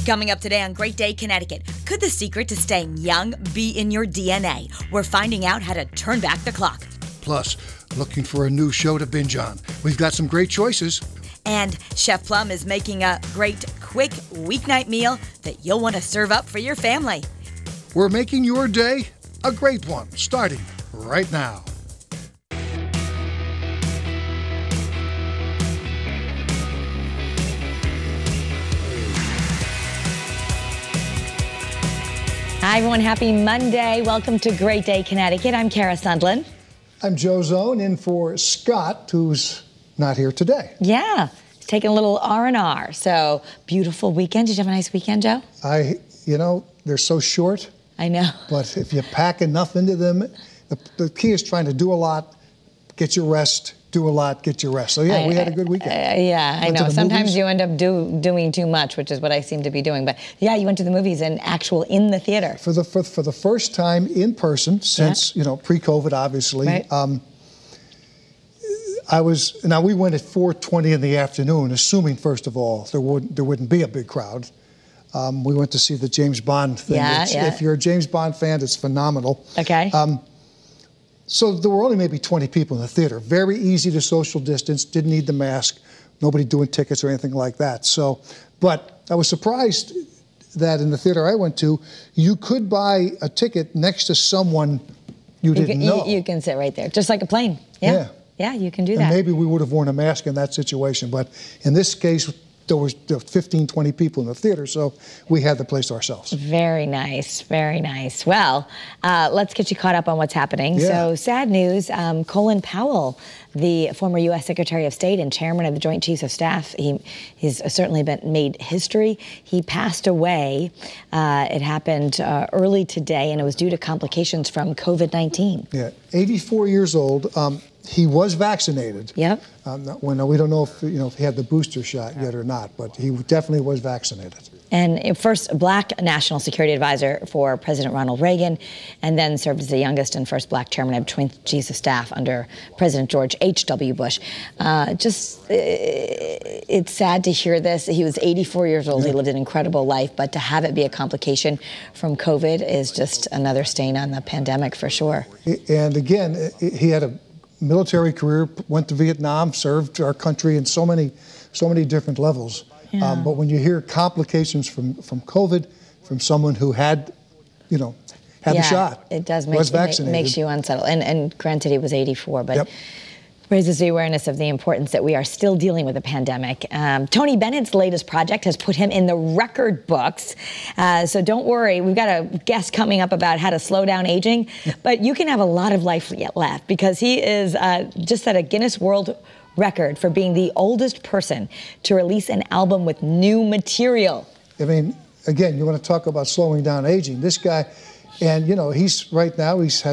Coming up today on Great Day Connecticut, could the secret to staying young be in your DNA? We're finding out how to turn back the clock. Plus, looking for a new show to binge on. We've got some great choices. And Chef Plum is making a great, quick weeknight meal that you'll want to serve up for your family. We're making your day a great one, starting right now. Hi, everyone. Happy Monday. Welcome to Great Day Connecticut. I'm Kara Sundlun. I'm Joe Zone, in for Scott, who's not here today. Yeah, he's taking a little R&R. So, beautiful weekend. Did you have a nice weekend, Joe? They're so short. I know. But if you pack enough into them, the key is trying to do a lot, get your rest, do a lot, get your rest. So, yeah, we had a good weekend. I know. Sometimes you end up doing too much, which is what I seem to be doing. But, yeah, you went to the movies and in the theater. For the first time in person since, pre-COVID, obviously. Right. We went at 4:20 in the afternoon, assuming, first of all, there wouldn't be a big crowd. We went to see the James Bond thing. If you're a James Bond fan, it's phenomenal. Okay. So there were only maybe 20 people in the theater. Very easy to social distance, didn't need the mask, nobody doing tickets or anything like that. But I was surprised that in the theater I went to, you could buy a ticket next to someone you didn't know. You can sit right there, just like a plane. Yeah. Yeah, you can do that. And maybe we would have worn a mask in that situation, but in this case, there were 15, 20 people in the theater, so we had the place to ourselves. Very nice, very nice. Well, let's get you caught up on what's happening. Yeah. So, sad news, Colin Powell, the former U.S. Secretary of State and chairman of the Joint Chiefs of Staff, he's certainly made history. He passed away. It happened early today, and it was due to complications from COVID-19. Yeah, 84 years old. He was vaccinated. Yep. We don't know if he had the booster shot yet or not, but he definitely was vaccinated. And first Black National Security Advisor for President Ronald Reagan, and then served as the youngest and first Black chairman of Joint Chiefs of Staff under President George H.W. Bush. It's sad to hear this. He was 84 years old. Yeah. He lived an incredible life, but to have it be a complication from COVID is just another stain on the pandemic for sure. And again, he had a military career, went to Vietnam, served our country in so many different levels. Yeah. But when you hear complications from COVID, from someone who had the shot, it does makes you unsettled. And granted, he was 84, but. Yep. Raises the awareness of the importance that we are still dealing with a pandemic. Tony Bennett's latest project has put him in the record books. So don't worry, we've got a guest coming up about how to slow down aging, but you can have a lot of life yet left because he is just set a Guinness World Record for being the oldest person to release an album with new material. I mean, again, you want to talk about slowing down aging. This guy, and he's right now, he's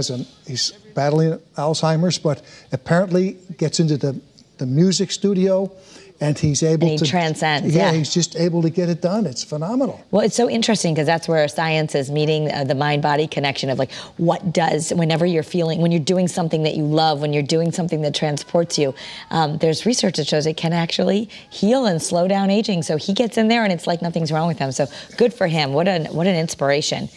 battling Alzheimer's, but apparently gets into the music studio, and he's able to transcends. Yeah, he's just able to get it done. It's phenomenal. Well, it's so interesting because that's where science is meeting the mind-body connection of what does whenever you're doing something that you love, when you're doing something that transports you. There's research that shows it can actually heal and slow down aging. So he gets in there, and it's like nothing's wrong with him. So good for him. What an inspiration.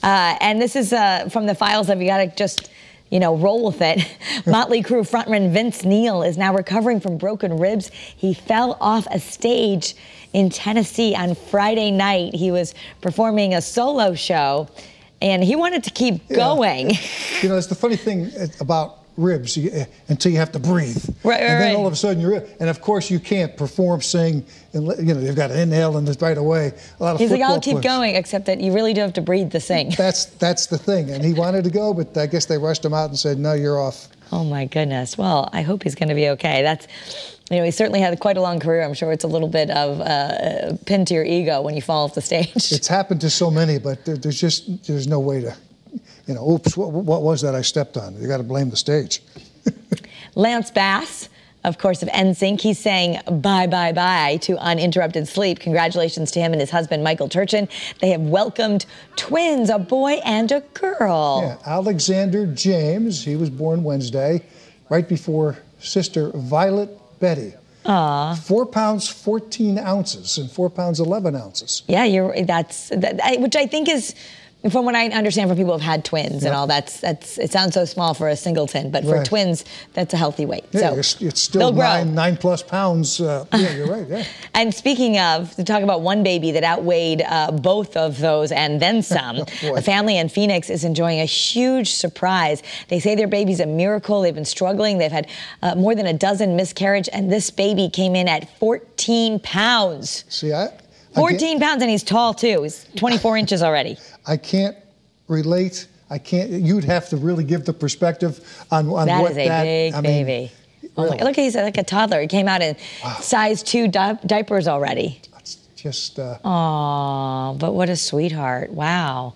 And this is from the files that we got to just. Roll with it. Motley Crue frontman Vince Neil is now recovering from broken ribs. He fell off a stage in Tennessee on Friday night. He was performing a solo show, and he wanted to keep going. It's the funny thing about ribs until you have to breathe. Right. And then all of a sudden and of course you can't perform, sing, and you've got to inhale and right away. He's like, I'll keep going, except that you really do have to breathe to sing. That's the thing. And he wanted to go, but I guess they rushed him out and said, no, you're off. Oh my goodness. Well, I hope he's going to be okay. He certainly had quite a long career. I'm sure it's a little bit of a pin to your ego when you fall off the stage. It's happened to so many, but there's no way to. Oops, what was that I stepped on? You got to blame the stage. Lance Bass, of course, of NSYNC, he's saying bye, bye, bye to uninterrupted sleep. Congratulations to him and his husband, Michael Turchin. They have welcomed twins, a boy and a girl. Yeah, Alexander James, he was born Wednesday, right before sister Violet Betty. Aw. 4 pounds, 14 ounces, and 4 pounds, 11 ounces. Yeah, which I think is, from what I understand from people who've had twins and all, it sounds so small for a singleton, but for twins, that's a healthy weight. Yeah, so it's still 9 plus pounds. Yeah, you're right. Yeah. And speaking of, to talk about one baby that outweighed both of those and then some, a family in Phoenix is enjoying a huge surprise. They say their baby's a miracle. They've been struggling. They've had more than a dozen miscarriages, and this baby came in at 14 pounds. See, 14 pounds, and he's tall too. He's 24 inches already. I can't relate. I can't. You'd have to really give the perspective on what that is a big baby. Oh my, look, he's like a toddler. He came out in size 2 diapers already. That's just. Aw, but what a sweetheart! Wow.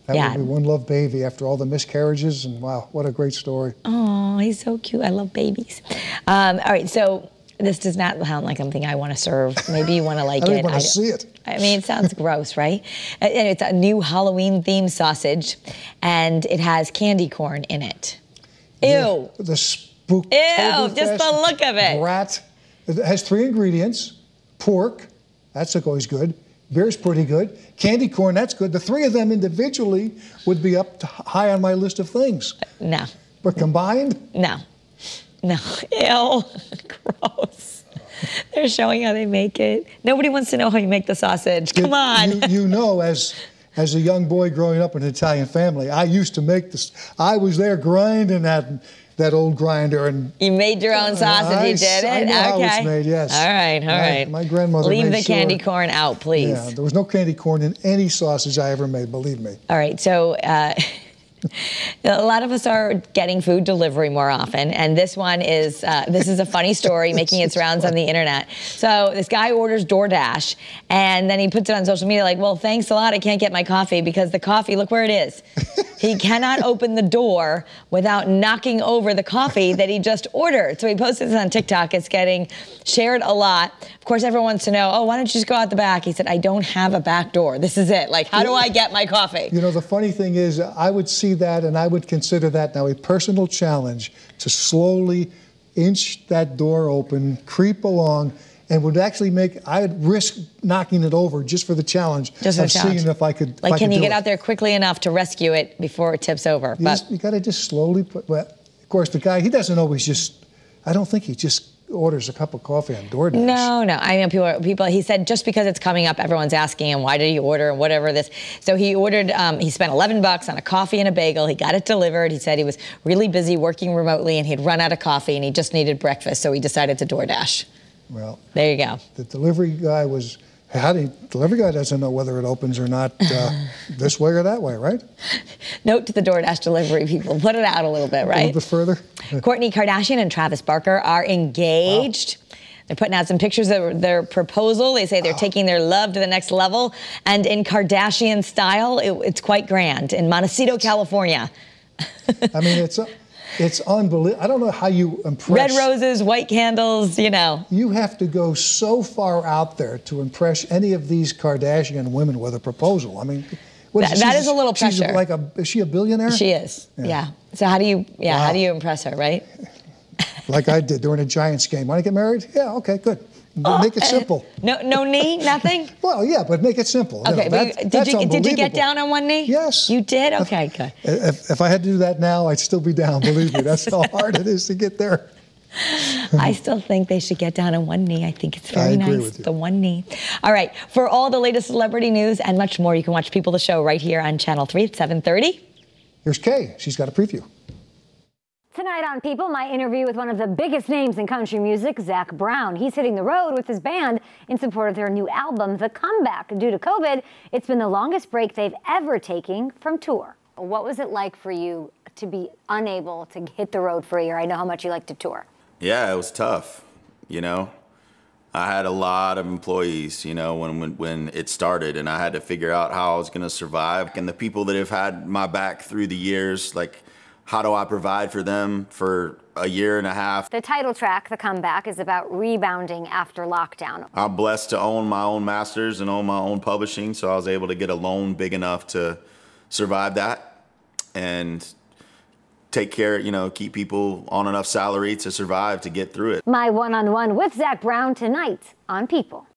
That would be one love baby after all the miscarriages, and wow, what a great story. Oh, he's so cute. I love babies. All right, so. This does not sound like something I want to serve. Maybe you want to like I don't it. want to see it. I mean, it sounds gross, right? And it's a new Halloween-themed sausage, and it has candy corn in it. Ew. Yeah, the spook. Ew, just the look of it. Brat. It has 3 ingredients. Pork, that's always good. Beer's pretty good. Candy corn, that's good. The 3 of them individually would be up high on my list of things. No. But combined? No. No, ew, gross. They're showing how they make it. Nobody wants to know how you make the sausage. Come on. You know, as a young boy growing up in an Italian family, I used to make this. I was there grinding that old grinder, and you made your own sausage. You did it. I know how it's made. Yes. All right. My grandmother leave made the candy corn out, please. Yeah, there was no candy corn in any sausage I ever made. Believe me. All right, so. A lot of us are getting food delivery more often, and this one is this is a funny story making its rounds on the internet. So this guy orders DoorDash, and then he puts it on social media like, well, thanks a lot, I can't get my coffee because the coffee, look where it is. He cannot open the door without knocking over the coffee that he just ordered. So he posted this on TikTok. It's getting shared a lot. Of course, everyone wants to know, oh, why don't you just go out the back? He said, I don't have a back door. This is it. Like, how do I get my coffee? You know, the funny thing is, I would see that and I would consider that now a personal challenge to slowly inch that door open, creep along, and would actually I'd risk knocking it over just for the challenge of seeing if I could. Like, can you get out there quickly enough to rescue it before it tips over? You got to just slowly put, well, of course, the guy, he doesn't always just, I don't think he just orders a cup of coffee on DoorDash. No. I know people, he said just because it's coming up, everyone's asking him, why did he order and whatever this. So he ordered, he spent $11 on a coffee and a bagel. He got it delivered. He said he was really busy working remotely and he'd run out of coffee and he just needed breakfast. So he decided to DoorDash. Well, there you go. The delivery guy delivery guy doesn't know whether it opens or not this way or that way, right? Note to the DoorDash delivery people, put it out a little bit, right? A little bit further. Kourtney Kardashian and Travis Barker are engaged. Wow. They're putting out some pictures of their proposal. They say they're taking their love to the next level. And in Kardashian style, it's quite grand in Montecito, California. I mean, it's unbelievable. I don't know how you impress. Red roses, white candles, you know. You have to go so far out there to impress any of these Kardashian women with a proposal. I mean, that is a little pressure. Is she a billionaire? She is, yeah. So how do you impress her, right? Like I did during a Giants game. Want to get married? Yeah, okay, good. Make it simple. No knee, nothing? Well, yeah, but make it simple. Okay, did you get down on one knee? Yes. You did? Okay, good. If I had to do that now, I'd still be down, believe me. That's how hard it is to get there. I still think they should get down on one knee. I think it's very nice, with you. The one knee. All right, for all the latest celebrity news and much more, you can watch People the Show right here on Channel 3 at 7:30. Here's Kay. She's got a preview. Tonight on People, my interview with one of the biggest names in country music, Zac Brown. He's hitting the road with his band in support of their new album, The Comeback. Due to COVID, it's been the longest break they've ever taken from tour. What was it like for you to be unable to hit the road for a year? I know how much you like to tour. Yeah, it was tough. You know, I had a lot of employees, you know, when it started, and I had to figure out how I was going to survive. And the people that have had my back through the years, like, how do I provide for them for a year and a half? The title track, The Comeback, is about rebounding after lockdown. I'm blessed to own my own masters and own my own publishing, so I was able to get a loan big enough to survive that and take care, keep people on enough salary to survive, to get through it. My one-on-one with Zach Brown tonight on People.